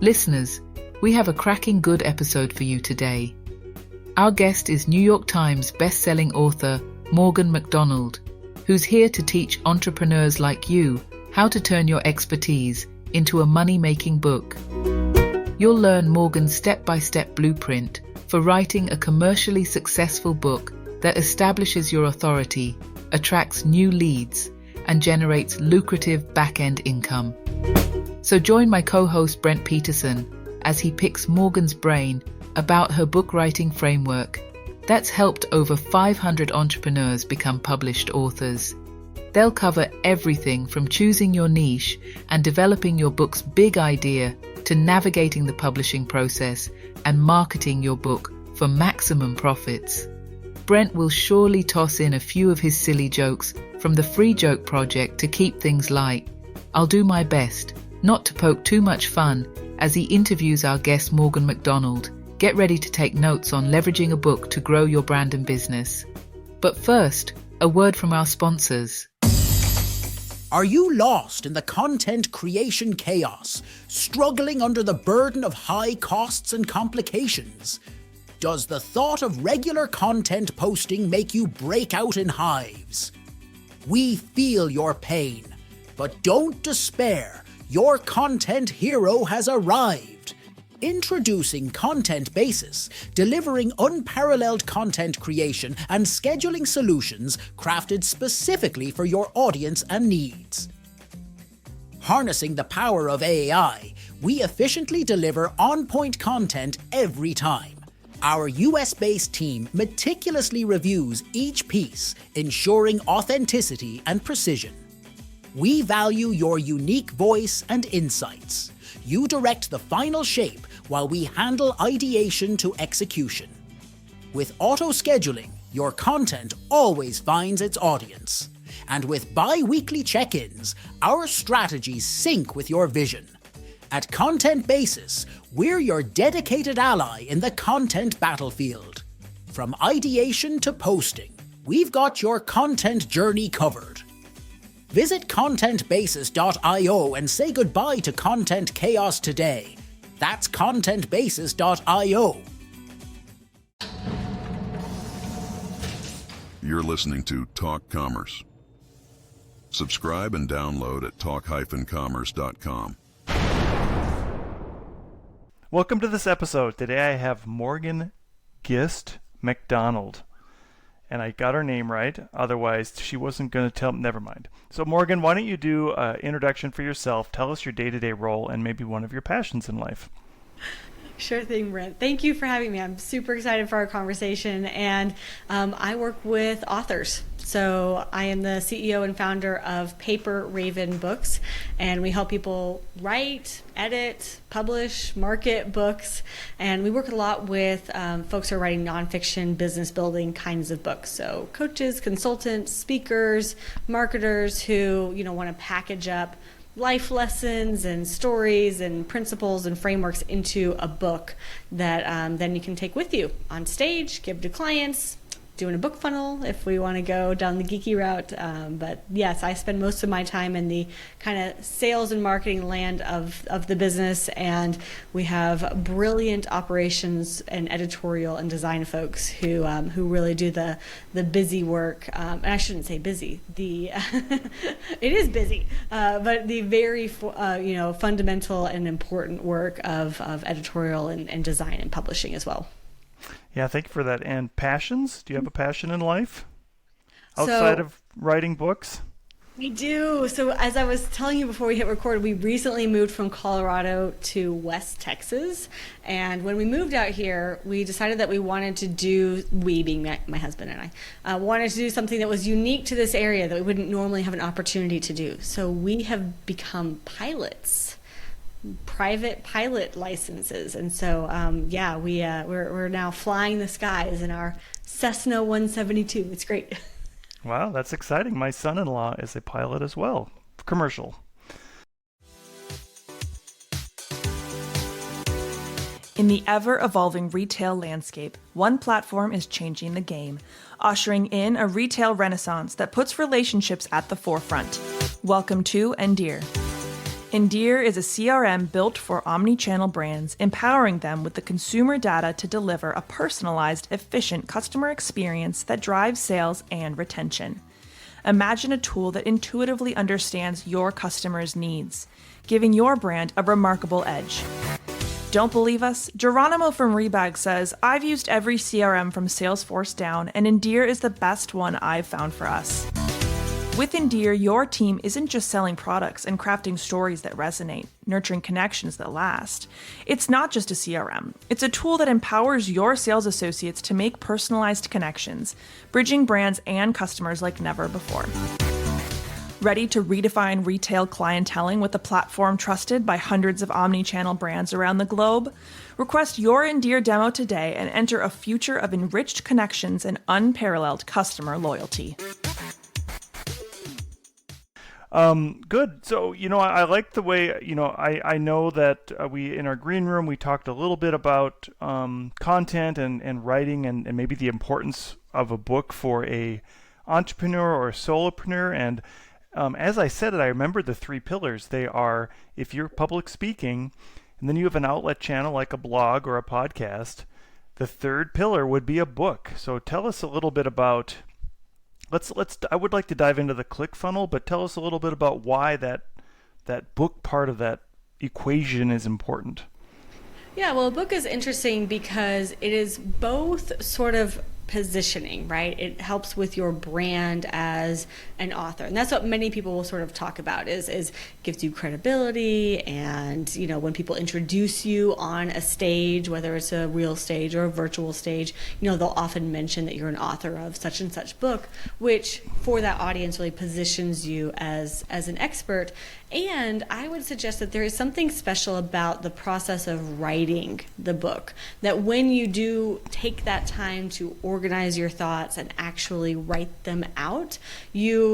Listeners, we have a cracking good episode for you today. Our guest is New York Times best-selling author Morgan MacDonald, who's here to teach entrepreneurs like you how to turn your expertise into a money-making book. You'll learn Morgan's step-by-step blueprint for writing a commercially successful book that establishes your authority, attracts new leads, and generates lucrative back-end income. So join my co-host Brent Peterson as he picks Morgan's brain about her book writing framework that's helped over 500 entrepreneurs become published authors. They'll cover everything from choosing your niche and developing your book's big idea to navigating the publishing process and marketing your book for maximum profits. Brent will surely toss in a few of his silly jokes from the Free Joke Project to keep things light. I'll do my best not to poke too much fun as he interviews our guest Morgan MacDonald. Get ready to take notes on leveraging a book to grow your brand and business. But first, a word from our sponsors. Are you lost in the content creation chaos, struggling under the burden of high costs and complications? Does the thought of regular content posting make you break out in hives? We feel your pain, but don't despair. Your content hero has arrived. Introducing Content Basis, delivering unparalleled content creation and scheduling solutions crafted specifically for your audience and needs. Harnessing the power of AI, we efficiently deliver on-point content every time. Our US-based team meticulously reviews each piece, ensuring authenticity and precision. We value your unique voice and insights. You direct the final shape while we handle ideation to execution. With auto-scheduling, your content always finds its audience. And with bi-weekly check-ins, our strategies sync with your vision. At Content Basis, we're your dedicated ally in the content battlefield. From ideation to posting, we've got your content journey covered. Visit contentbasis.io and say goodbye to content chaos today. That's contentbasis.io. You're listening to Talk Commerce. Subscribe and download at talk-commerce.com. Welcome to this episode. Today I have Morgan Gist MacDonald. And I got her name right, otherwise she wasn't going to tell. Never mind. So Morgan, why don't you do an introduction for yourself, tell us your day-to-day role, and maybe one of your passions in life. Sure thing, Brent. Thank you for having me. I'm super excited for our conversation, and I work with authors. So I am the CEO and founder of Paper Raven Books, and we help people write, edit, publish, market books, and we work a lot with folks who are writing nonfiction, business building kinds of books. So coaches, consultants, speakers, marketers who want to package up life lessons and stories and principles and frameworks into a book that then you can take with you on stage, give to clients, doing a book funnel if we want to go down the geeky route. But yes, I spend most of my time in the kind of sales and marketing land of the business, and we have brilliant operations and editorial and design folks who really do the busy work. And I shouldn't say busy. It is busy, but the very fundamental and important work of editorial and design and publishing as well. Yeah, thank you for that. And passions? Do you have a passion in life outside of writing books? We do. So as I was telling you before we hit record, we recently moved from Colorado to West Texas. And when we moved out here, we decided that we wanted to do, we being my husband and I, wanted to do something that was unique to this area that we wouldn't normally have an opportunity to do. So we have become pilots. Private pilot licenses, and so we're now flying the skies in our Cessna 172. It's great. Wow, that's exciting. My son-in-law is a pilot as well, commercial. In the ever-evolving retail landscape, one platform is changing the game, ushering in a retail renaissance that puts relationships at the forefront. Welcome to Endear. Endear is a CRM built for omni-channel brands, empowering them with the consumer data to deliver a personalized, efficient customer experience that drives sales and retention. Imagine a tool that intuitively understands your customers' needs, giving your brand a remarkable edge. Don't believe us? Geronimo from Rebag says, "I've used every CRM from Salesforce down, and Endear is the best one I've found for us." With Endear, your team isn't just selling products and crafting stories that resonate, nurturing connections that last. It's not just a CRM. It's a tool that empowers your sales associates to make personalized connections, bridging brands and customers like never before. Ready to redefine retail clienteling with a platform trusted by hundreds of omni-channel brands around the globe? Request your Endear demo today and enter a future of enriched connections and unparalleled customer loyalty. Good. So, I like the way, I know that we, in our green room, we talked a little bit about content and writing and maybe the importance of a book for a entrepreneur or a solopreneur. And as I said it, I remembered the three pillars. They are, if you're public speaking, and then you have an outlet channel like a blog or a podcast, the third pillar would be a book. So tell us a little bit about... I would like to dive into the ClickFunnels, but tell us a little bit about why that book part of that equation is important. Yeah, well, a book is interesting because it is both sort of positioning, right? It helps with your brand as an author. And that's what many people will sort of talk about is gives you credibility. And, when people introduce you on a stage, whether it's a real stage or a virtual stage, they'll often mention that you're an author of such and such book, which for that audience really positions you as an expert. And I would suggest that there is something special about the process of writing the book, that when you do take that time to organize your thoughts and actually write them out, you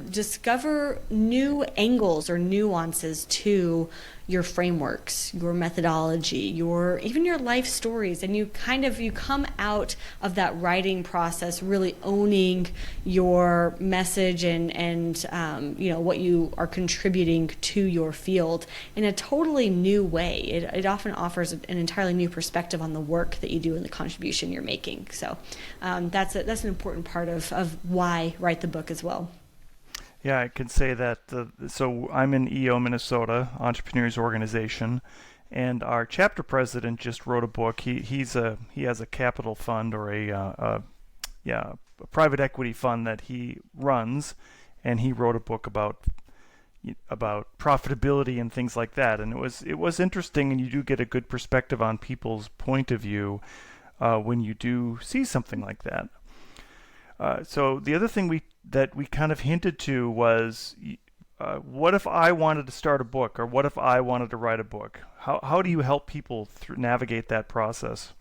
discover new angles or nuances to your frameworks, your methodology, even your life stories, and you come out of that writing process really owning your message and what you are contributing to your field in a totally new way. It often offers an entirely new perspective on the work that you do and the contribution you're making. So that's an important part of why write the book as well. Yeah, I can say that. So I'm in EO, Minnesota, Entrepreneurs Organization, and our chapter president just wrote a book. He has a capital fund or a private equity fund that he runs, and he wrote a book about profitability and things like that. And it was interesting, and you do get a good perspective on people's point of view when you do see something like that. So the other thing that we kind of hinted to was, what if I wanted to start a book, or what if I wanted to write a book? How do you help people navigate that process?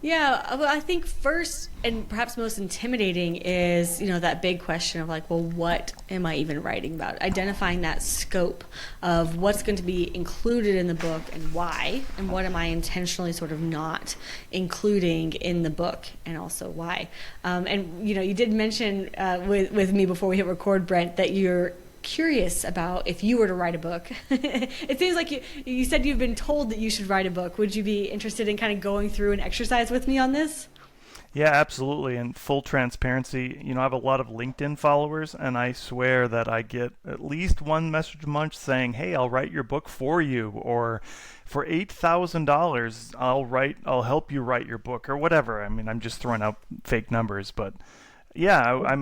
Yeah, well, I think first and perhaps most intimidating is, that big question of like, well, what am I even writing about? Identifying that scope of what's going to be included in the book and why, and what am I intentionally sort of not including in the book, and also why. And you did mention with me before we hit record, Brent, that you're curious about if you were to write a book. It seems like you said you've been told that you should write a book. Would you be interested in kind of going through an exercise with me on this? Yeah, absolutely. And full transparency, I have a lot of LinkedIn followers, and I swear that I get at least one message a month saying, "Hey, I'll write your book for you," or "For $8,000, I'll help you write your book," or whatever. I mean, I'm just throwing out fake numbers, but yeah,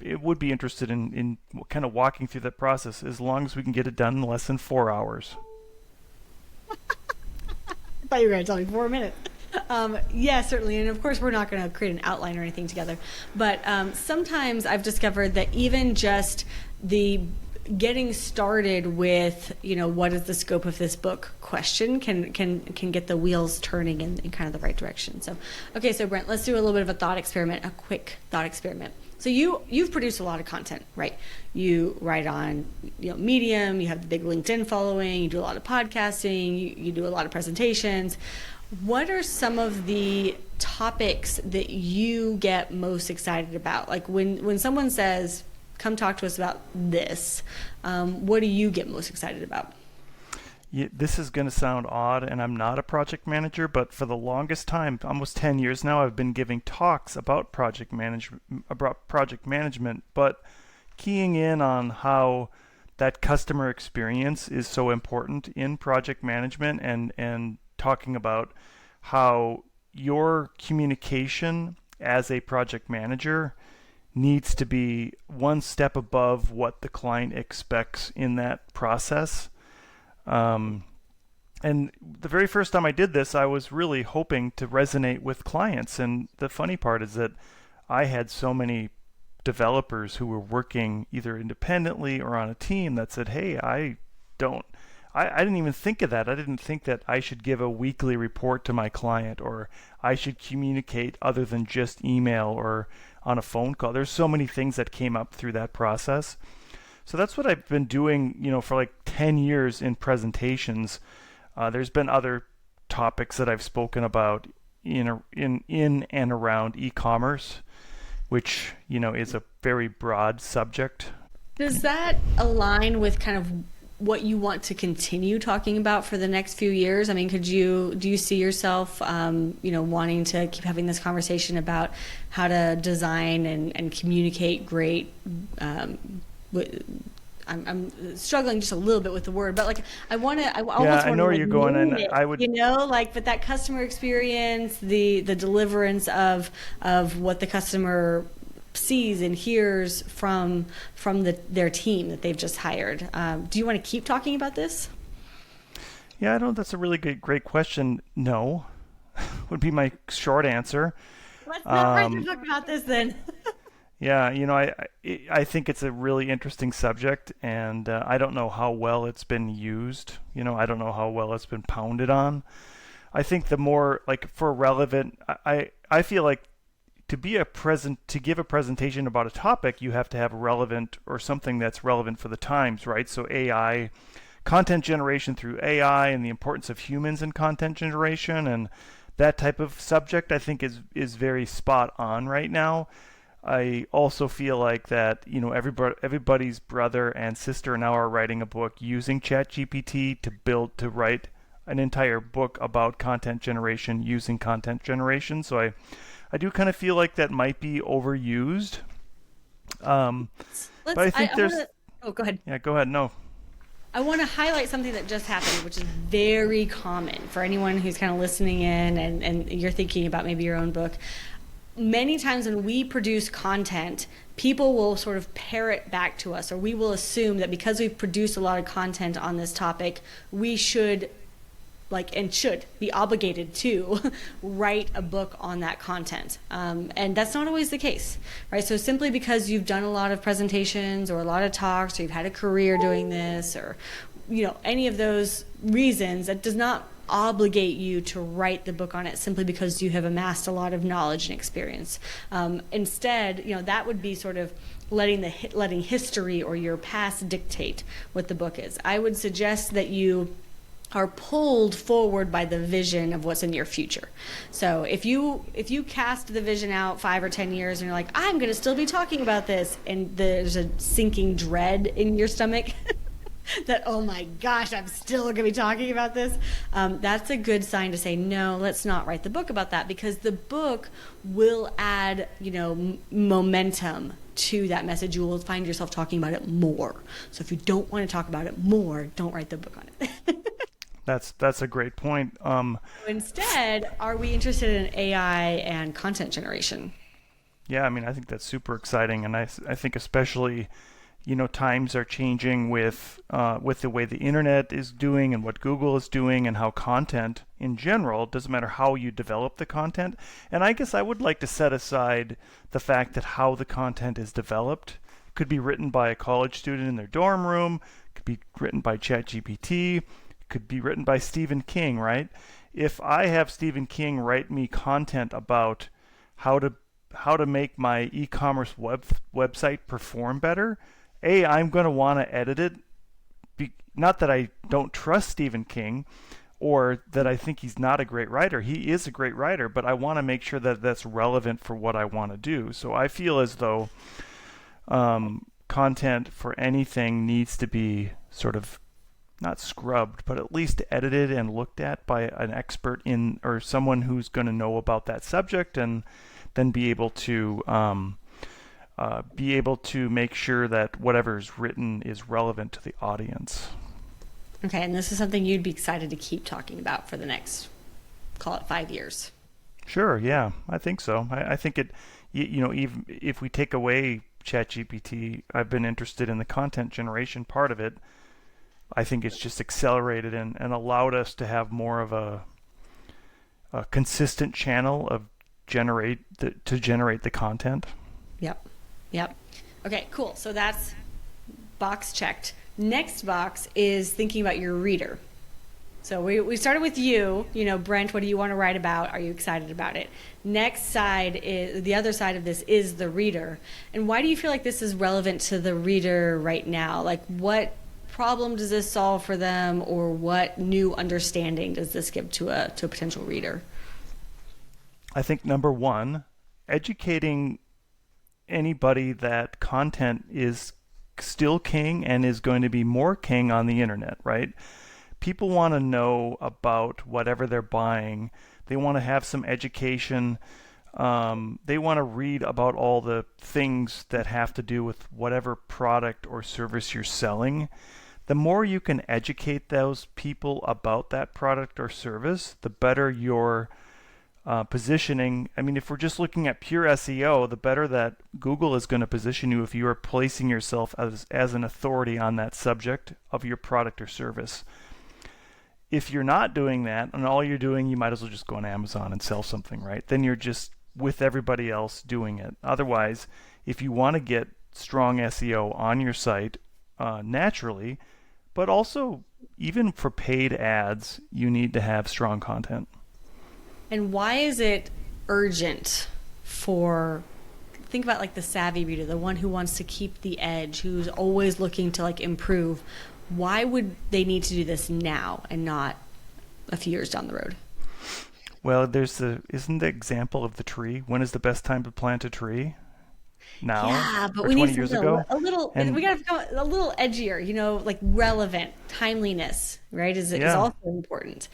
it would be interested in kind of walking through that process, as long as we can get it done in less than 4 hours. I thought you were going to tell me 4 minutes. Yeah, certainly. And of course, we're not going to create an outline or anything together. But sometimes I've discovered that even just the getting started with, what is the scope of this book question can get the wheels turning in kind of the right direction. So, okay, so Brent, let's do a little bit of a quick thought experiment. So you've produced a lot of content, right? You write on Medium, you have the big LinkedIn following, you do a lot of podcasting, you do a lot of presentations. What are some of the topics that you get most excited about? Like when someone says, come talk to us about this. What do you get most excited about? Yeah, this is going to sound odd, and I'm not a project manager, but for the longest time, almost 10 years now, I've been giving talks about project management, but keying in on how that customer experience is so important in project management, and talking about how your communication as a project manager needs to be one step above what the client expects in that process. And the very first time I did this, I was really hoping to resonate with clients. And the funny part is that I had so many developers who were working either independently or on a team that said, hey, I didn't even think of that. I didn't think that I should give a weekly report to my client, or I should communicate other than just email or on a phone call. There's so many things that came up through that process. So that's what I've been doing, for like 10 years in presentations. There's been other topics that I've spoken about in and around e-commerce, which, is a very broad subject. Does that align with kind of what you want to continue talking about for the next few years? I mean, do you see yourself, wanting to keep having this conversation about how to design and communicate great, I'm struggling just a little bit with the word, but like I know where you're going, and I would, but that customer experience, the deliverance of what the customer sees and hears from their team that they've just hired. Do you want to keep talking about this? Yeah, I don't. That's a really great question. No, would be my short answer. Let's not write a book about this then. Yeah, I think it's a really interesting subject, and I don't know how well it's been used. I don't know how well it's been pounded on. I think the more, like, for relevant, I feel like to give a presentation about a topic, you have to have relevant, or something that's relevant for the times, right? So AI, content generation through AI, and the importance of humans in content generation, and that type of subject, I think is very spot on right now. I also feel like that, everybody's brother and sister now are writing a book using ChatGPT to write an entire book about content generation using content generation. So I do kind of feel like that might be overused. But I think go ahead. Yeah, go ahead. No. I want to highlight something that just happened, which is very common for anyone who's kind of listening in and you're thinking about maybe your own book. Many times when we produce content, people will sort of parrot back to us, or we will assume that because we've produced a lot of content on this topic, we should be obligated to write a book on that content. And that's not always the case, right? So simply because you've done a lot of presentations or a lot of talks, or you've had a career doing this, or any of those reasons, that does not obligate you to write the book on it simply because you have amassed a lot of knowledge and experience. Instead, that would be sort of letting history or your past dictate what the book is. I would suggest that you are pulled forward by the vision of what's in your future. So if you cast the vision out 5 or 10 years and you're like, I'm going to still be talking about this, and there's a sinking dread in your stomach that, oh my gosh, I'm still going to be talking about this, that's a good sign to say, no, let's not write the book about that, because the book will add, momentum to that message. You will find yourself talking about it more. So if you don't want to talk about it more, don't write the book on it. That's a great point. Instead, are we interested in AI and content generation? Yeah, I think that's super exciting, and I think especially, times are changing with the way the internet is doing and what Google is doing, and how content in general, doesn't matter how you develop the content. And I guess I would like to set aside the fact that how the content is developed. It could be written by a college student in their dorm room, it could be written by ChatGPT, could be written by Stephen King, right? If I have Stephen King write me content about how to make my e-commerce website perform better, I'm going to want to edit it. Not that I don't trust Stephen King, or that I think he's not a great writer. He is a great writer, but I want to make sure that that's relevant for what I want to do. So I feel as though content for anything needs to be sort of not scrubbed, but at least edited and looked at by an expert in, or someone who's going to know about that subject, and then be able to make sure that whatever's written is relevant to the audience. Okay, and this is something you'd be excited to keep talking about for the next, call it 5 years. Sure, yeah, I think so. I think it, even if we take away ChatGPT, I've been interested in the content generation part of it. I think it's just accelerated and allowed us to have more of a consistent channel of generate the content. Yep. Okay, cool. So that's box checked. Next box is thinking about your reader. So we started with you, Brent, what do you want to write about? Are you excited about it? Next side is, the other side of this is the reader. And why do you feel like this is relevant to the reader right now? Like, what problem does this solve for them, or what new understanding does this give to a potential reader? I think number one, educating anybody that content is still king and is going to be more king on the internet, right? People want to know about whatever they're buying. They want to have some education. They want to read about all the things that have to do with whatever product or service you're selling. The more you can educate those people about that product or service, the better your positioning. I mean, if we're just looking at pure SEO, the better that Google is going to position you if you are placing yourself as an authority on that subject of your product or service. If you're not doing that, and all you're doing, you might as well just go on Amazon and sell something, right? Then you're just with everybody else doing it. Otherwise, if you want to get strong SEO on your site naturally, but also even for paid ads, you need to have strong content. And why is it urgent for, think about like the savvy reader, the one who wants to keep the edge, who's always looking to like improve. Why would they need to do this now and not a few years down the road? Well, isn't the example of the tree? When is the best time to plant a tree? Now? Yeah, but or we 20 need years to ago? We got to become a little edgier, like relevant, timeliness, right? Is also important.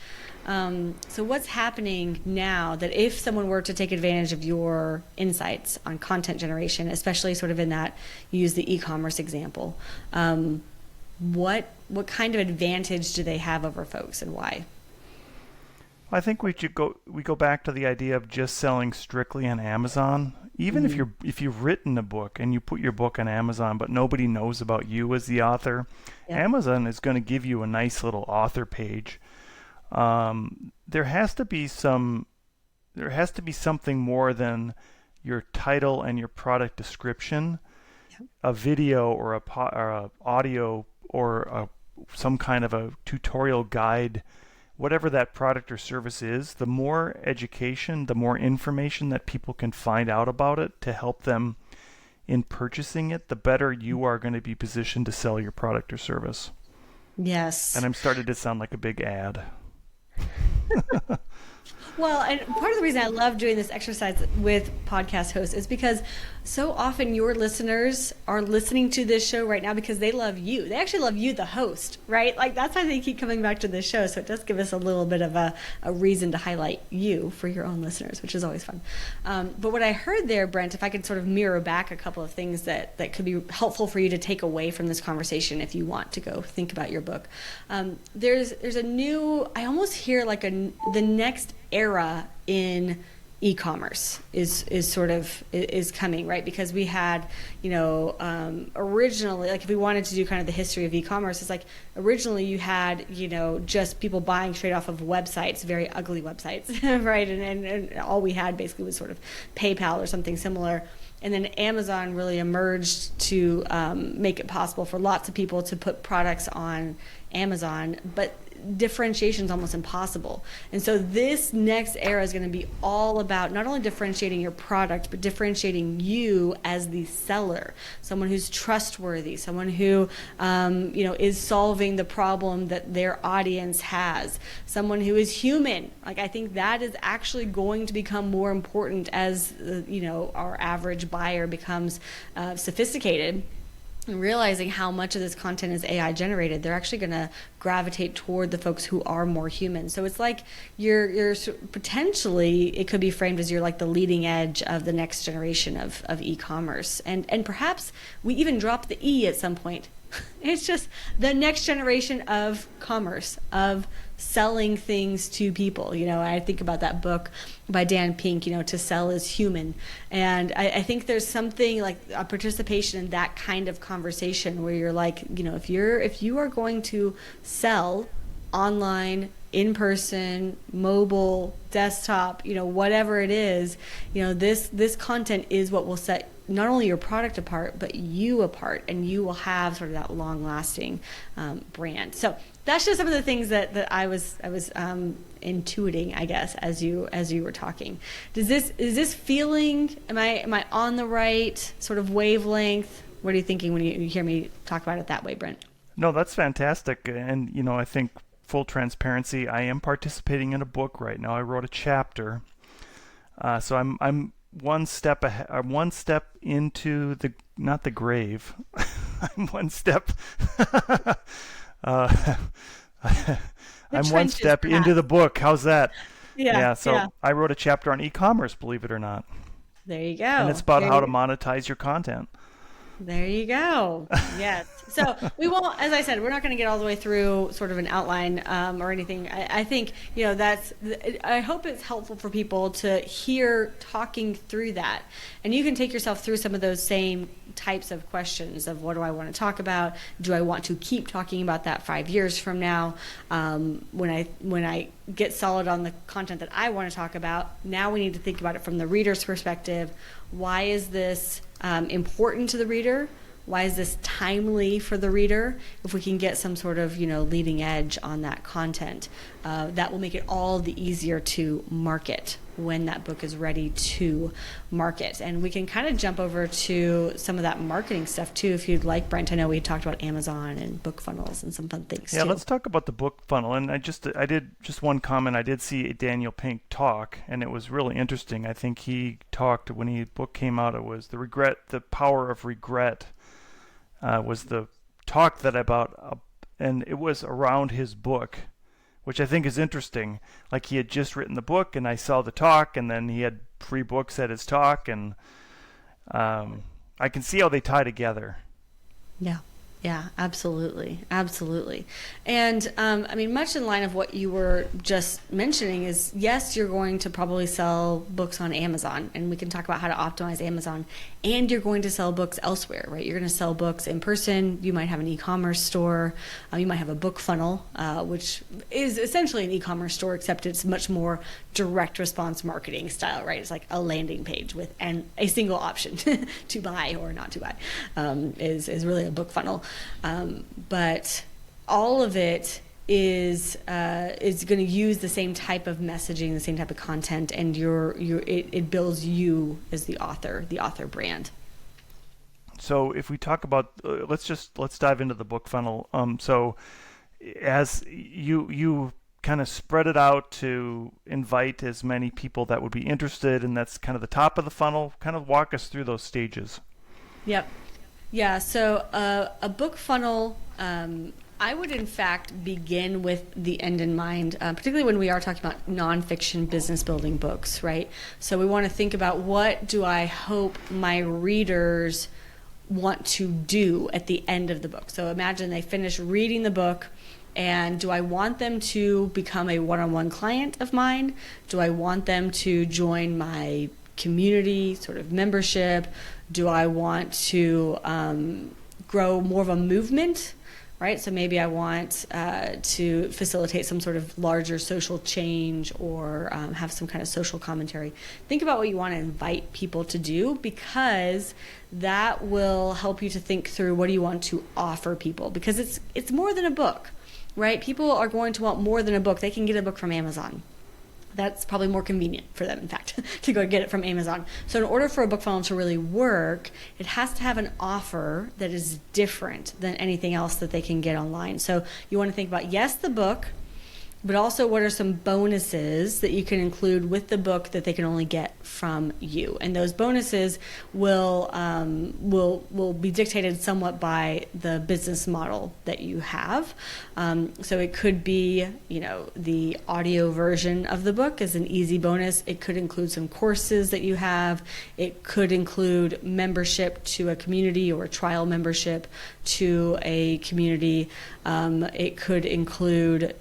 So what's happening now that if someone were to take advantage of your insights on content generation, especially sort of in that, you use the e-commerce example, what kind of advantage do they have over folks, and why? I think we go back to the idea of just selling strictly on Amazon. Even if you've written a book and you put your book on Amazon, but nobody knows about you as the author, Amazon is going to give you a nice little author page. There has to be something more than your title and your product description, a video or a audio or some kind of a tutorial guide. Whatever that product or service is, the more education, the more information that people can find out about it to help them in purchasing it, the better you are going to be positioned to sell your product or service. Yes. And I'm starting to sound like a big ad. Well, and part of the reason I love doing this exercise with podcast hosts is because so often your listeners are listening to this show right now because they love you. They actually love you, the host, right? Like, that's why they keep coming back to this show. So it does give us a little bit of a reason to highlight you for your own listeners, which is always fun. But what I heard there, Brent, if I could sort of mirror back a couple of things that could be helpful for you to take away from this conversation if you want to go think about your book. There's a new, I almost hear like the next era in e-commerce is coming, right? Because we had, originally, like if we wanted to do kind of the history of e-commerce, it's like originally you had, just people buying straight off of websites, very ugly websites, right? And all we had basically was sort of PayPal or something similar. And then Amazon really emerged to make it possible for lots of people to put products on Amazon, but differentiation is almost impossible. And so this next era is going to be all about not only differentiating your product, but differentiating you as the seller, someone who's trustworthy, someone who is solving the problem that their audience has, someone who is human. Like, I think that is actually going to become more important as our average buyer becomes sophisticated. and realizing how much of this content is AI generated, they're actually going to gravitate toward the folks who are more human. So it's like you're potentially, it could be framed as you're like the leading edge of the next generation of e-commerce. And perhaps we even drop the E at some point. It's just the next generation of commerce, of selling things to people. I think about that book by Dan Pink, To Sell is Human. And I think there's something like a participation in that kind of conversation where you're like, if you are going to sell online, in person, mobile, desktop, whatever it is, this content is what will set not only your product apart, but you apart, and you will have sort of that long-lasting brand. So that's just some of the things that I was intuiting, I guess, as you were talking. Is this feeling? Am I on the right sort of wavelength? What are you thinking when you hear me talk about it that way, Brent? No, that's fantastic, and I think full transparency, I am participating in a book right now. I wrote a chapter, so I'm one step ahead, one step into the not the grave. I'm one step. I'm one step into the book. How's that? Yeah. So I wrote a chapter on e-commerce, believe it or not. There you go. And it's about how to monetize your content. There you go. Yes. So we won't, as I said, we're not going to get all the way through sort of an outline or anything. I think, I hope it's helpful for people to hear talking through that. And you can take yourself through some of those same types of questions of what do I want to talk about? Do I want to keep talking about that 5 years from now? When I get solid on the content that I want to talk about, now we need to think about it from the reader's perspective. Why is this important to the reader? Why is this timely for the reader? If we can get some sort of leading edge on that content, that will make it all the easier to market when that book is ready to market. And we can kind of jump over to some of that marketing stuff too, if you'd like, Brent. I know we talked about Amazon and book funnels and some fun things too. Yeah, let's talk about the book funnel. And I did just one comment. I did see Daniel Pink talk, and it was really interesting. I think he talked when his book came out. It was the power of regret. Was the talk that about, and it was around his book, which I think is interesting. Like he had just written the book, and I saw the talk, and then he had free books at his talk, and I can see how they tie together. Yeah, absolutely. And much in line of what you were just mentioning is, yes, you're going to probably sell books on Amazon, and we can talk about how to optimize Amazon, and you're going to sell books elsewhere, right? You're going to sell books in person. You might have an e-commerce store. You might have a book funnel, which is essentially an e-commerce store, except it's much more direct response marketing style, right? It's like a landing page with a single option to buy or not to buy, is really a book funnel. But all of it is going to use the same type of messaging, the same type of content, and it builds you as the author brand. So if we talk about, let's dive into the book funnel. So as you kind of spread it out to invite as many people that would be interested, and that's kind of the top of the funnel. Kind of walk us through those stages. Yep. Yeah, so a book funnel, I would in fact begin with the end in mind, particularly when we are talking about nonfiction business building books, right? So we want to think about, what do I hope my readers want to do at the end of the book? So imagine they finish reading the book, and do I want them to become a one-on-one client of mine? Do I want them to join my community sort of membership? Do I want to grow more of a movement, right? So maybe I want to facilitate some sort of larger social change, or have some kind of social commentary. Think about what you want to invite people to do, because that will help you to think through, what do you want to offer people? Because it's more than a book, right? People are going to want more than a book. They can get a book from Amazon. That's probably more convenient for them, in fact, to go get it from Amazon. So in order for a book funnel to really work, it has to have an offer that is different than anything else that they can get online. So you want to think about, yes, the book, but also what are some bonuses that you can include with the book that they can only get from you. And those bonuses will be dictated somewhat by the business model that you have. So it could be, the audio version of the book is an easy bonus. It could include some courses that you have. It could include membership to a community or a trial membership to a community. It could include,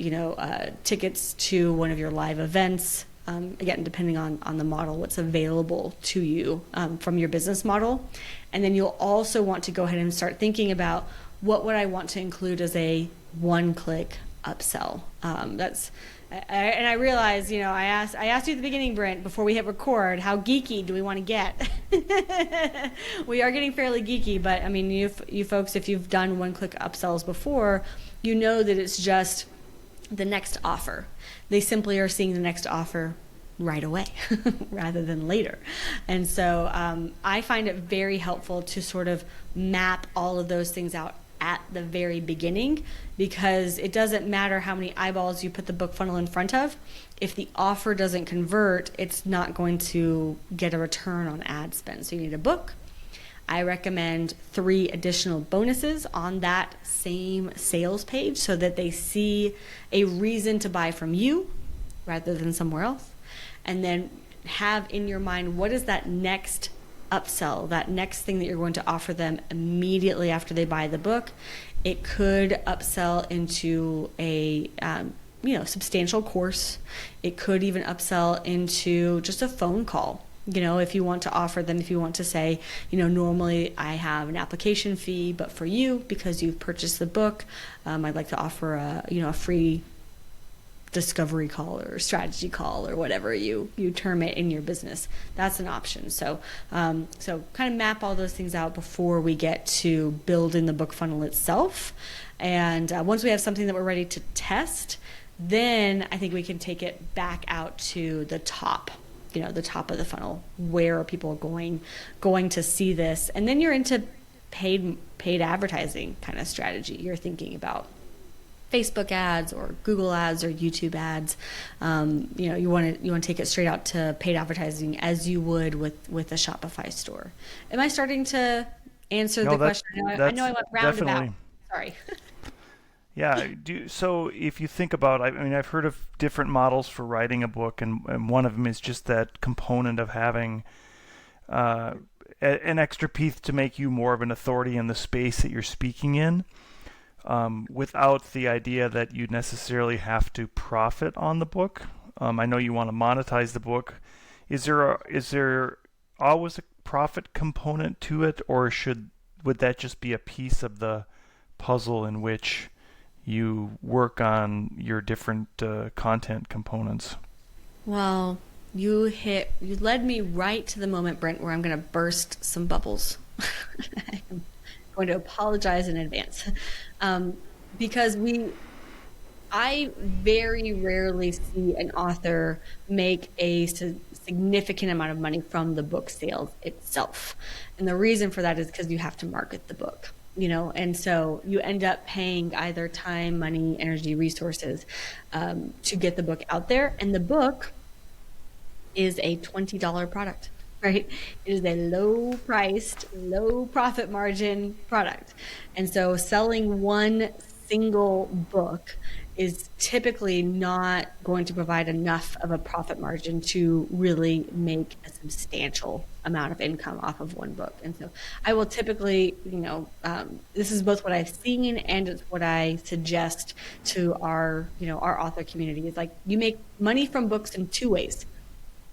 tickets to one of your live events. Again, depending on the model, what's available to you from your business model. And then you'll also want to go ahead and start thinking about what would I want to include as a one-click upsell. And I realized, I asked you at the beginning, Brent, before we hit record, how geeky do we want to get? We are getting fairly geeky, but I mean, you folks, if you've done one-click upsells before, you know that it's just the next offer. They simply are seeing the next offer right away rather than later. And so I find it very helpful to sort of map all of those things out at the very beginning, because it doesn't matter how many eyeballs you put the book funnel in front of. If the offer doesn't convert, it's not going to get a return on ad spend. So you need a book. I recommend 3 additional bonuses on that same sales page so that they see a reason to buy from you rather than somewhere else. And then have in your mind, what is that next upsell, that next thing that you're going to offer them immediately after they buy the book. It could upsell into a substantial course. It could even upsell into just a phone call. If you want to offer them, if you want to say, normally I have an application fee, but for you, because you've purchased the book, I'd like to offer a free discovery call or strategy call or whatever you term it in your business. That's an option. So kind of map all those things out before we get to building the book funnel itself. And once we have something that we're ready to test, then I think we can take it back out to the top, the top of the funnel. Where are people going to see this? And then you're into paid advertising kind of strategy. You're thinking about Facebook ads or Google ads or YouTube ads. You want to take it straight out to paid advertising as you would with a Shopify store. Am I starting to answer the question? I know I went roundabout. Definitely. Sorry. Yeah. So if you think about, I've heard of different models for writing a book, and one of them is just that component of having an extra piece to make you more of an authority in the space that you're speaking in. Without the idea that you necessarily have to profit on the book. I know you want to monetize the book. Is there always a profit component to it, or would that just be a piece of the puzzle in which you work on your different content components? Well, you led me right to the moment, Brent, where I'm going to burst some bubbles. I'm going to apologize in advance. Because I very rarely see an author make a significant amount of money from the book sales itself. And the reason for that is because you have to market the book, and so you end up paying either time, money, energy, resources to get the book out there. And the book is a $20 product. Right? It is a low-priced, low-profit margin product. And so selling one single book is typically not going to provide enough of a profit margin to really make a substantial amount of income off of one book. And so I will typically, this is both what I've seen and it's what I suggest to our author community. Is like, you make money from books in 2 ways.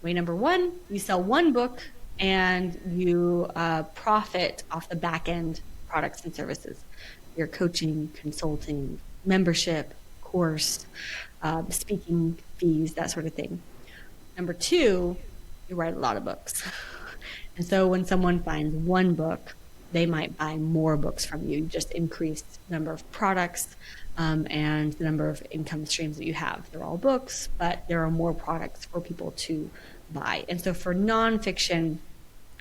Way number 1, you sell one book and you profit off the back end products and services. Your coaching, consulting, membership, course, speaking fees, that sort of thing. Number 2, you write a lot of books. And so when someone finds one book, they might buy more books from you. You just increase the number of products and the number of income streams that you have. They're all books, but there are more products for people to buy. And so for nonfiction,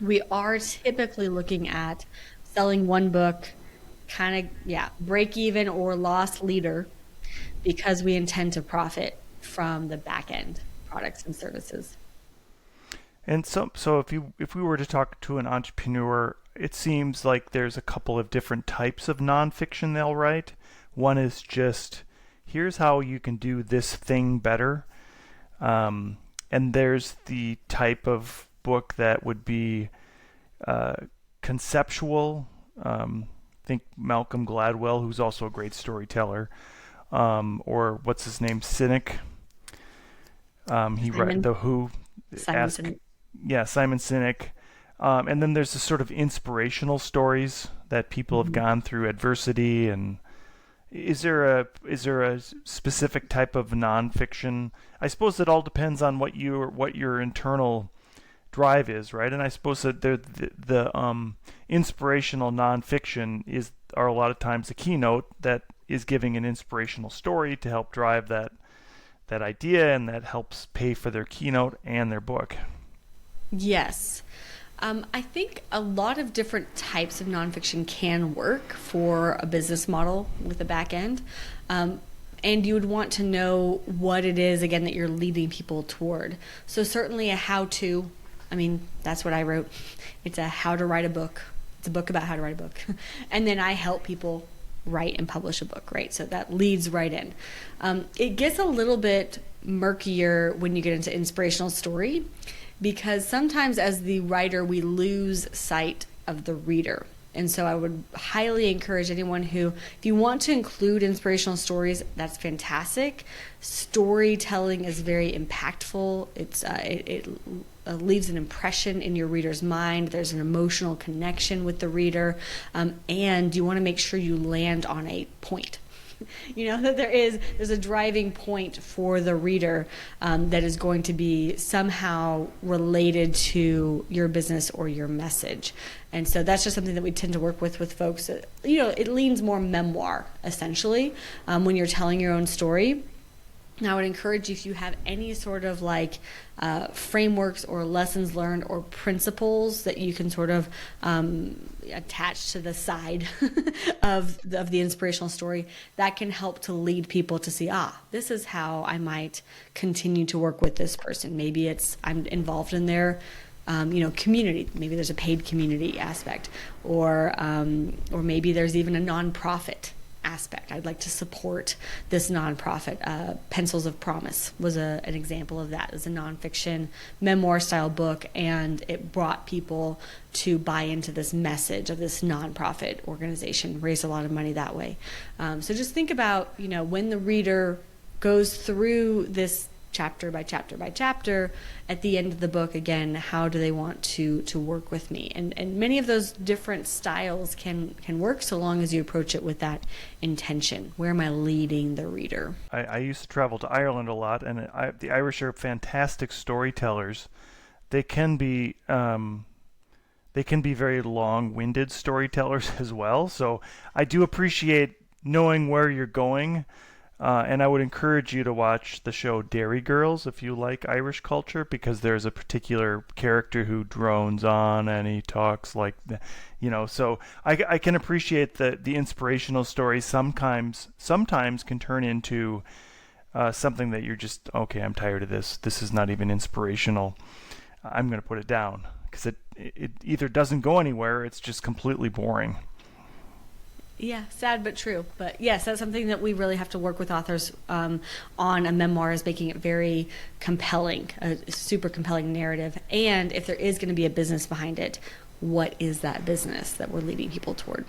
we are typically looking at selling one book, break even or loss leader, because we intend to profit from the back end products and services. And so if we were to talk to an entrepreneur, it seems like there's a couple of different types of nonfiction they'll write. One is just, here's how you can do this thing better. And there's the type of book that would be conceptual. Think Malcolm Gladwell, who's also a great storyteller, or what's his name, Sinek. He read The Who. Simon Sinek. Yeah, Simon Sinek. And then there's the sort of inspirational stories that people have gone through adversity. And is there a specific type of nonfiction? I suppose it all depends on what your internal drive is, right? And I suppose that the inspirational nonfiction are a lot of times the keynote that is giving an inspirational story to help drive that idea, and that helps pay for their keynote and their book. Yes. I think a lot of different types of nonfiction can work for a business model with a back end. And you would want to know what it is, again, that you're leading people toward. So certainly a how-to, that's what I wrote. It's a how to write a book. It's a book about how to write a book. And then I help people write and publish a book, right? So that leads right in. It gets a little bit murkier when you get into inspirational story, because sometimes as the writer, we lose sight of the reader. And so I would highly encourage anyone who, if you want to include inspirational stories, that's fantastic. Storytelling is very impactful. It leaves an impression in your reader's mind. There's an emotional connection with the reader. And you want to make sure you land on a point. That there's a driving point for the reader that is going to be somehow related to your business or your message. And so that's just something that we tend to work with folks. It leans more memoir, essentially, when you're telling your own story. And I would encourage you, if you have any sort of frameworks or lessons learned or principles that you can sort of attach to the side of the inspirational story, that can help to lead people to see, this is how I might continue to work with this person. Maybe I'm involved in their community. Maybe there's a paid community aspect, or maybe there's even a nonprofit aspect. I'd like to support this nonprofit. Pencils of Promise was an example of that. It was a nonfiction memoir style book, and it brought people to buy into this message of this nonprofit organization, raised a lot of money that way. So just think about, when the reader goes through this chapter by chapter by chapter, at the end of the book, again, how do they want to work with me? And many of those different styles can work, so long as you approach it with that intention. Where am I leading the reader? I used to travel to Ireland a lot, and the Irish are fantastic storytellers. They can be very long-winded storytellers as well. So I do appreciate knowing where you're going. And I would encourage you to watch the show Dairy Girls if you like Irish culture, because there's a particular character who drones on and he talks like, so I can appreciate the inspirational stories sometimes can turn into something that you're just, okay, I'm tired of this. This is not even inspirational. I'm going to put it down, because it either doesn't go anywhere or it's just completely boring. Yeah, sad but true. But yes, that's something that we really have to work with authors on a memoir, is making it very compelling, a super compelling narrative. And if there is going to be a business behind it, what is that business that we're leading people toward?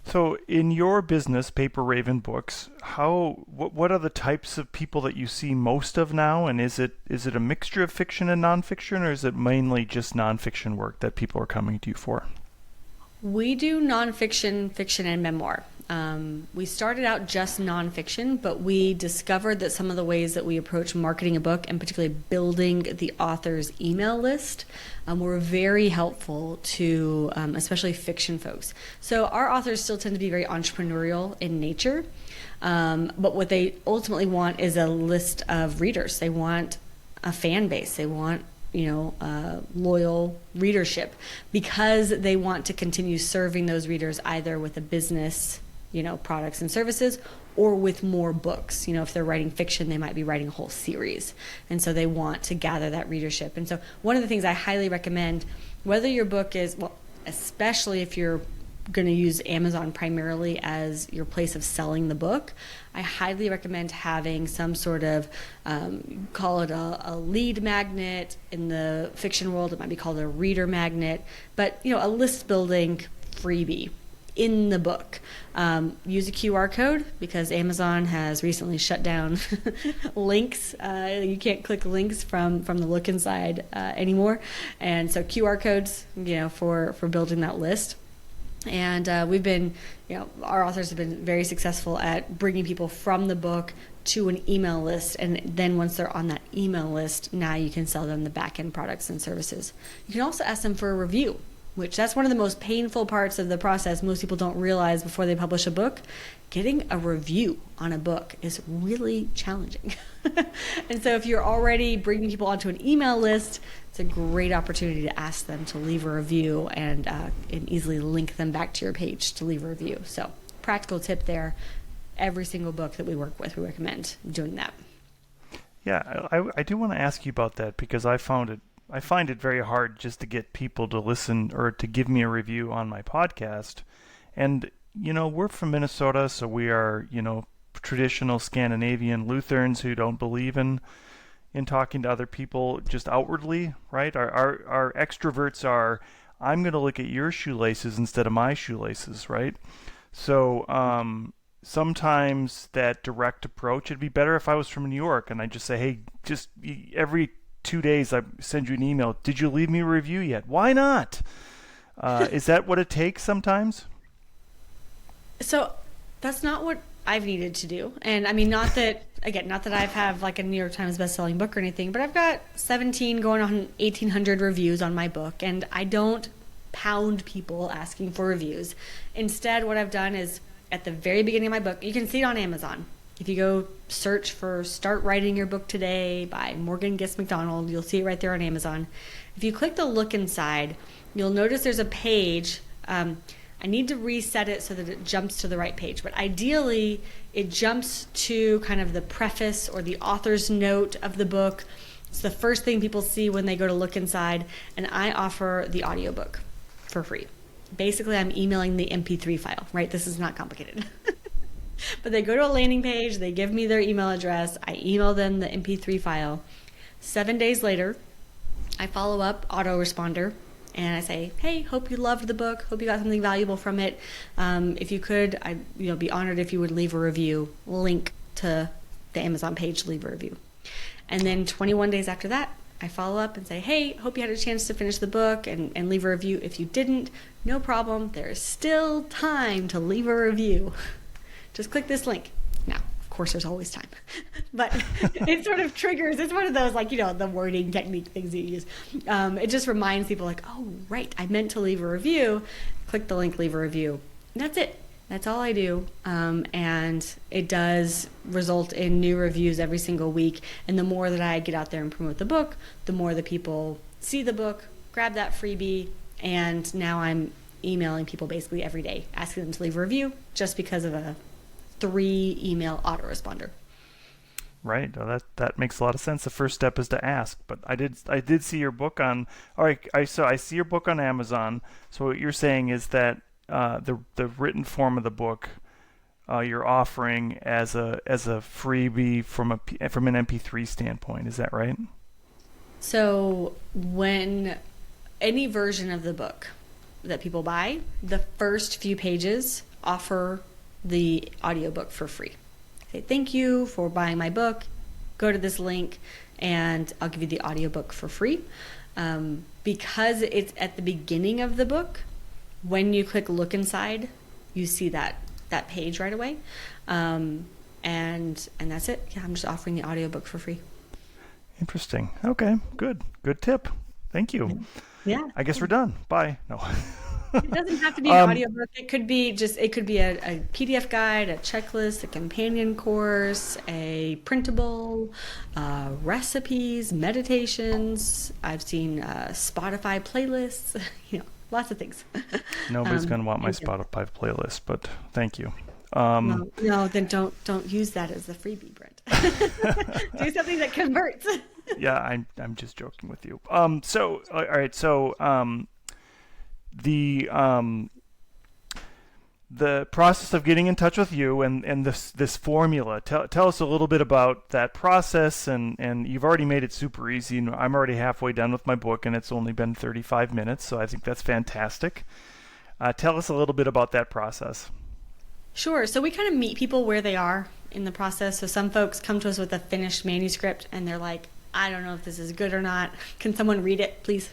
So in your business, Paper Raven Books, what are the types of people that you see most of now? And is it a mixture of fiction and nonfiction, or is it mainly just nonfiction work that people are coming to you for? We do nonfiction, fiction, and memoir. We started out just nonfiction, but we discovered that some of the ways that we approach marketing a book, and particularly building the author's email list, were very helpful to especially fiction folks. So our authors still tend to be very entrepreneurial in nature, but what they ultimately want is a list of readers. They want a fan base. They want loyal readership, because they want to continue serving those readers either with a business, products and services, or with more books. If they're writing fiction, they might be writing a whole series. And so they want to gather that readership. And so one of the things I highly recommend, whether your book is, especially if you're going to use Amazon primarily as your place of selling the book, I highly recommend having some sort of, call it a lead magnet. In the fiction world, it might be called a reader magnet, but a list building freebie in the book. Use a QR code, because Amazon has recently shut down links. You can't click links from the look inside anymore. And so QR codes, for building that list. And we've been, our authors have been very successful at bringing people from the book to an email list. And then once they're on that email list, now you can sell them the back-end products and services. You can also ask them for a review, which that's one of the most painful parts of the process. Most people don't realize before they publish a book. Getting a review on a book is really challenging. And so if you're already bringing people onto an email list, it's a great opportunity to ask them to leave a review and easily link them back to your page to leave a review. So practical tip there. Every single book that we work with, we recommend doing that. Yeah, I do want to ask you about that, because I find it very hard just to get people to listen or to give me a review on my podcast. And, we're from Minnesota, so we are, traditional Scandinavian Lutherans who don't believe in talking to other people just outwardly, right? Our extroverts are, I'm going to look at your shoelaces instead of my shoelaces, right? So sometimes that direct approach, it'd be better if I was from New York and I just say, hey, just every 2 days I send you an email. Did you leave me a review yet? Why not? Is that what it takes sometimes? So that's not what I've needed to do. And I mean, not that I have like a New York Times bestselling book or anything, but I've got 17 going on 1,800 reviews on my book, and I don't pound people asking for reviews. Instead, what I've done is, at the very beginning of my book, you can see it on Amazon. If you go search for Start Writing Your Book Today by Morgan Gist MacDonald, you'll see it right there on Amazon. If you click the look inside, you'll notice there's a page. I need to reset it so that it jumps to the right page, but ideally it jumps to kind of the preface or the author's note of the book. It's the first thing people see when they go to look inside, and I offer the audiobook for free. Basically, I'm emailing the MP3 file, right? This is not complicated. But they go to a landing page, they give me their email address, I email them the MP3 file. 7 days later, I follow up, autoresponder, and I say, hey, hope you loved the book, hope you got something valuable from it. If you could, I'd be honored if you would leave a review, link to the Amazon page to leave a review. And then 21 days after that, I follow up and say, hey, hope you had a chance to finish the book and leave a review. If you didn't, no problem, there's still time to leave a review. Just click this link. Now, of course, there's always time. But it sort of triggers, it's one of those, the wording technique things that you use. It just reminds people oh, right, I meant to leave a review. Click the link, leave a review. And that's it. That's all I do. And it does result in new reviews every single week. And the more that I get out there and promote the book, the more the people see the book, grab that freebie, and now I'm emailing people basically every day, asking them to leave a review just because of a 3-email autoresponder. Right. Well, that makes a lot of sense. The first step is to ask. But I did see your book on. All right. I see your book on Amazon. So what you're saying is that the written form of the book you're offering as a freebie from an MP3 standpoint. Is that right? So when any version of the book that people buy, the first few pages offer the audiobook for free. Say, thank you for buying my book. Go to this link and I'll give you the audiobook for free. Because it's at the beginning of the book, when you click look inside, you see that page right away. And that's it. Yeah, I'm just offering the audiobook for free. Interesting. Okay, good tip. Thank you. Yeah. I guess we're done. Bye. No. It doesn't have to be an audiobook. It could be a PDF guide, a checklist, a companion course, a printable, recipes, meditations. I've seen Spotify playlists, lots of things. Nobody's going to want my Spotify playlist, but thank you. No, then don't use that as the freebie, Brent. Do something that converts. Yeah, I'm just joking with you. So all right, so the process of getting in touch with you and this formula. Tell us a little bit about that process, and you've already made it super easy. I'm already halfway done with my book, and it's only been 35 minutes, so I think that's fantastic. Tell us a little bit about that process. Sure. So we kind of meet people where they are in the process. So some folks come to us with a finished manuscript, and they're like, I don't know if this is good or not. Can someone read it, please?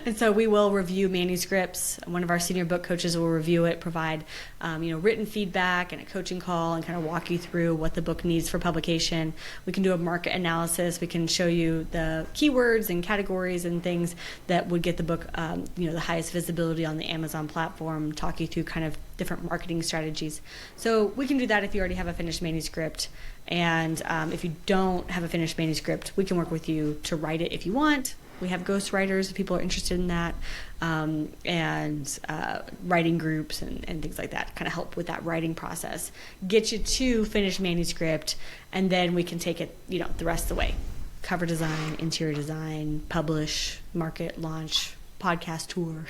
And so we will review manuscripts. One of our senior book coaches will review it, provide written feedback and a coaching call, and kind of walk you through what the book needs for publication. We can do a market analysis. We can show you the keywords and categories and things that would get the book the highest visibility on the Amazon platform, talk you through kind of different marketing strategies. So we can do that if you already have a finished manuscript. And if you don't have a finished manuscript, we can work with you to write it if you want. We have ghostwriters if people are interested in that, and writing groups and things like that, kind of help with that writing process. Get you to finished manuscript, and then we can take it, the rest of the way. Cover design, interior design, publish, market, launch, podcast tour,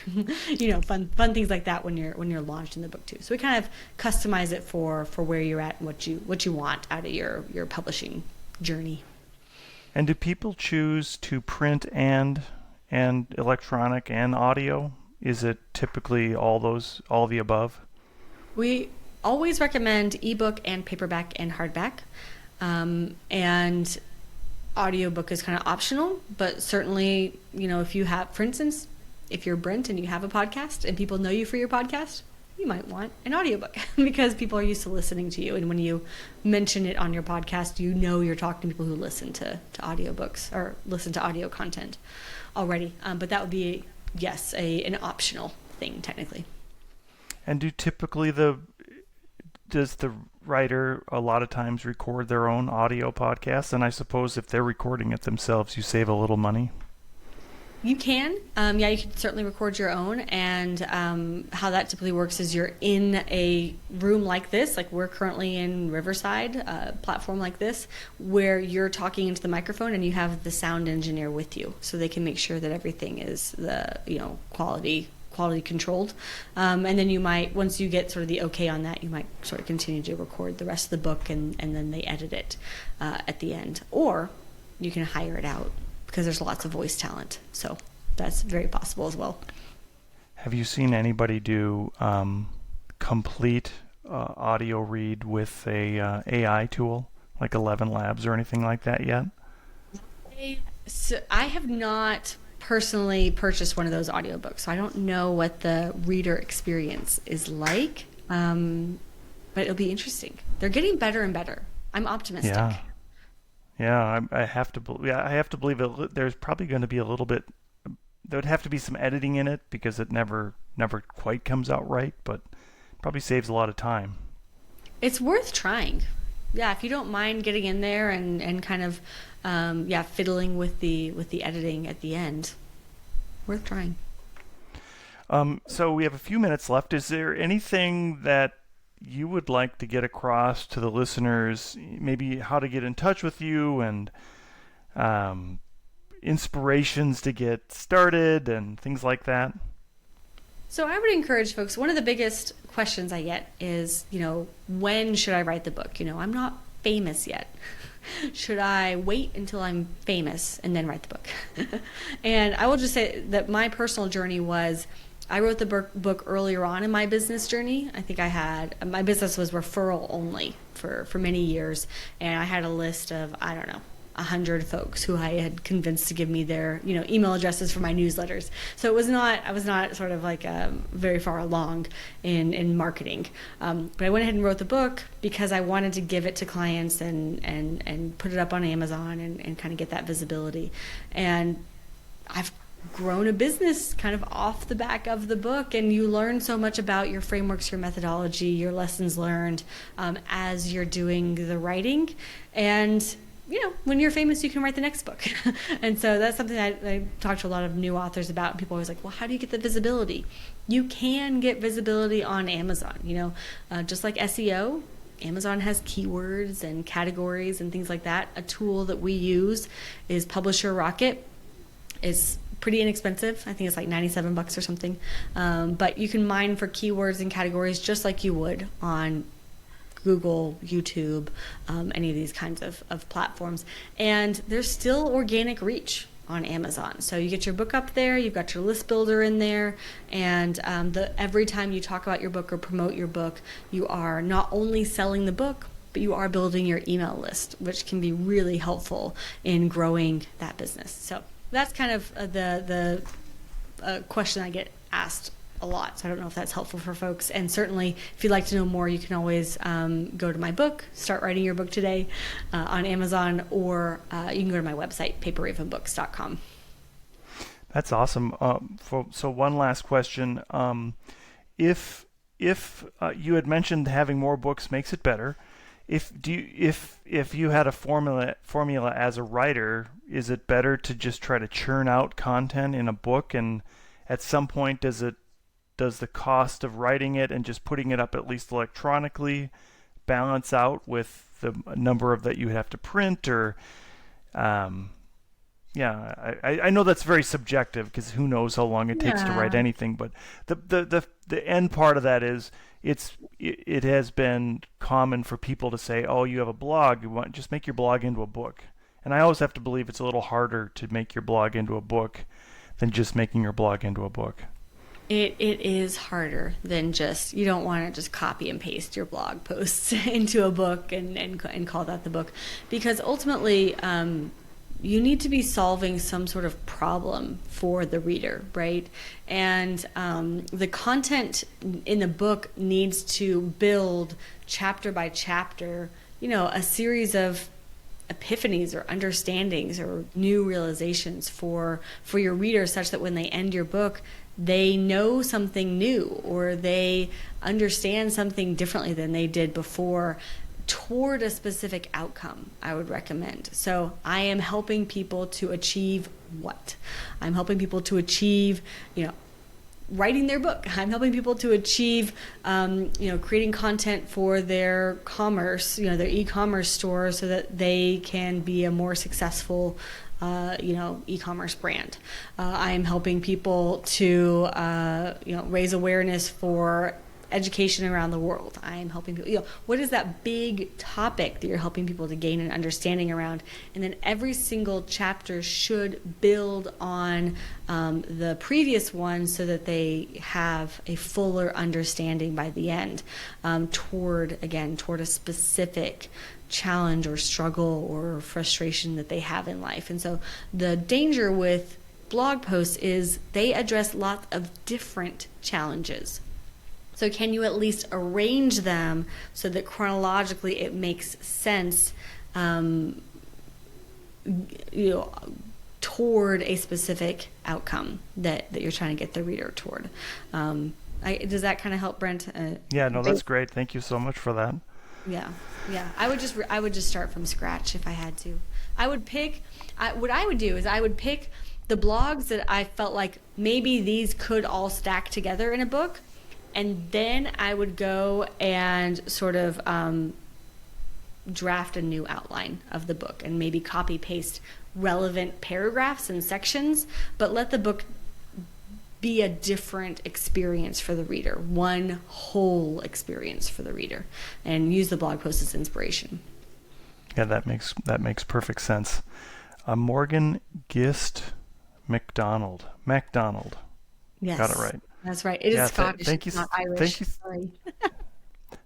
fun things like that when you're launched in the book too. So we kind of customize it for where you're at and what you want out of your publishing journey. And do people choose to print and electronic and audio? Is it typically all the above? We always recommend ebook and paperback and hardback, and audiobook is kind of optional, but certainly, if you have, for instance, if you're Brent and you have a podcast and people know you for your podcast, you might want an audiobook because people are used to listening to you. And when you mention it on your podcast, you're talking to people who listen to audiobooks or listen to audio content already. But that would be, yes, an optional thing technically. And typically does the writer a lot of times record their own audio podcast? And I suppose if they're recording it themselves, you save a little money. You can. You can certainly record your own. And how that typically works is you're in a room like this, like we're currently in Riverside, a platform like this, where you're talking into the microphone and you have the sound engineer with you. So they can make sure that everything is quality controlled. And then you might, once you get sort of the okay on that, you might sort of continue to record the rest of the book and then they edit it at the end. Or you can hire it out, because there's lots of voice talent. So that's very possible as well. Have you seen anybody do complete audio read with a AI tool like 11 Labs or anything like that yet? So I have not personally purchased one of those audiobooks, so I don't know what the reader experience is like, but it'll be interesting. They're getting better and better. I'm optimistic. Yeah, I have to believe it. There's probably going to be a little bit. There would have to be some editing in it because it never quite comes out right, but probably saves a lot of time. It's worth trying. Yeah, if you don't mind getting in there and kind of fiddling with the editing at the end, worth trying. So we have a few minutes left. Is there anything that you would like to get across to the listeners, maybe how to get in touch with you and inspirations to get started and things like that? So I would encourage folks, one of the biggest questions I get is, when should I write the book? I'm not famous yet. Should I wait until I'm famous and then write the book? And I will just say that my personal journey was, I wrote the book earlier on in my business journey. I think my business was referral only for many years. And I had a list of, 100 folks who I had convinced to give me their, email addresses for my newsletters. So I was not sort of like very far along in marketing. But I went ahead and wrote the book because I wanted to give it to clients and put it up on Amazon and kind of get that visibility. And I've grown a business kind of off the back of the book, and you learn so much about your frameworks, your methodology, your lessons learned as you're doing the writing. And when you're famous, you can write the next book. And so that's something I talk to a lot of new authors about. People are always like, well, how do you get the visibility? You can get visibility on Amazon. Just like SEO, Amazon has keywords and categories and things like that. A tool that we use is Publisher Rocket. It's pretty inexpensive. I think it's like $97 or something. But you can mine for keywords and categories just like you would on Google, YouTube, any of these kinds of platforms. And there's still organic reach on Amazon. So you get your book up there, you've got your list builder in there, and every time you talk about your book or promote your book, you are not only selling the book, but you are building your email list, which can be really helpful in growing that business. So that's kind of the question I get asked a lot. So I don't know if that's helpful for folks. And certainly, if you'd like to know more, you can always go to my book, Start Writing Your Book Today, on Amazon, or you can go to my website, paperravenbooks.com. That's awesome. So one last question. If you had mentioned having more books makes it better, if you had a formula as a writer, is it better to just try to churn out content in a book, and at some point does the cost of writing it and just putting it up at least electronically balance out with the number of that you have to print? Or I know that's very subjective, because who knows how long it takes to write anything, but the end part of that is it has been common for people to say, oh, you have a blog, just make your blog into a book. And I always have to believe it's a little harder to make your blog into a book than just making your blog into a book. It is harder than you don't want to just copy and paste your blog posts into a book and call that the book, because ultimately you need to be solving some sort of problem for the reader, right? And the content in the book needs to build chapter by chapter, a series of epiphanies or understandings or new realizations for your reader, such that when they end your book, they know something new, or they understand something differently than they did before, toward a specific outcome, I would recommend. So I am helping people to achieve what? I'm helping people to achieve, writing their book. I'm helping people to achieve, creating content for their commerce, their e-commerce store, so that they can be a more successful e-commerce brand. I am helping people to, raise awareness for education around the world. I am helping people, what is that big topic that you're helping people to gain an understanding around? And then every single chapter should build on the previous one, so that they have a fuller understanding by the end, toward a specific challenge or struggle or frustration that they have in life. And so the danger with blog posts is they address lots of different challenges. So can you at least arrange them so that chronologically it makes sense, toward a specific outcome that you're trying to get the reader toward? Does that kind of help, Brent? That's great. Thank you so much for that. Yeah. I would just start from scratch if I had to. What I would do is I would pick the blogs that I felt like maybe these could all stack together in a book. And then I would go and sort of draft a new outline of the book, and maybe copy paste relevant paragraphs and sections, but let the book be a different experience for the reader, one whole experience for the reader, and use the blog post as inspiration. Yeah, that makes perfect sense. Morgan Gist MacDonald. Yes. Got it right. That's right. It is Scottish, thank you, not Irish. Thank you. Sorry.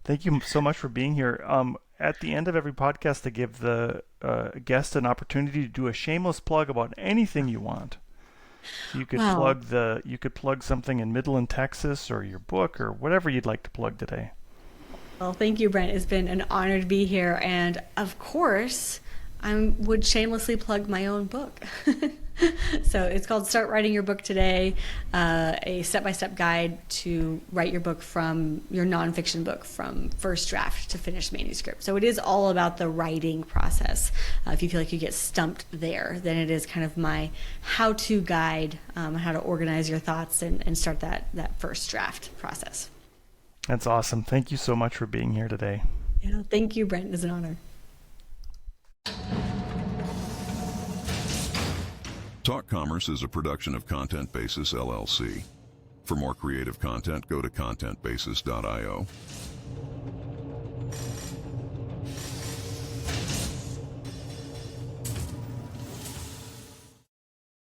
Thank you so much for being here. At the end of every podcast, I give the guest an opportunity to do a shameless plug about anything you want. So you could plug something in Midland, Texas, or your book, or whatever you'd like to plug today. Well, thank you, Brent. It's been an honor to be here, and of course, I would shamelessly plug my own book. So it's called Start Writing Your Book Today, a step-by-step guide to write your book from your nonfiction book from first draft to finished manuscript. So it is all about the writing process. If you feel like you get stumped there, then it is kind of my how-to guide on how to organize your thoughts and start that first draft process. That's awesome. Thank you so much for being here today. Yeah, thank you, Brent. It's an honor. Talk Commerce is a production of Content Basis LLC. For more creative content, go to contentbasis.io.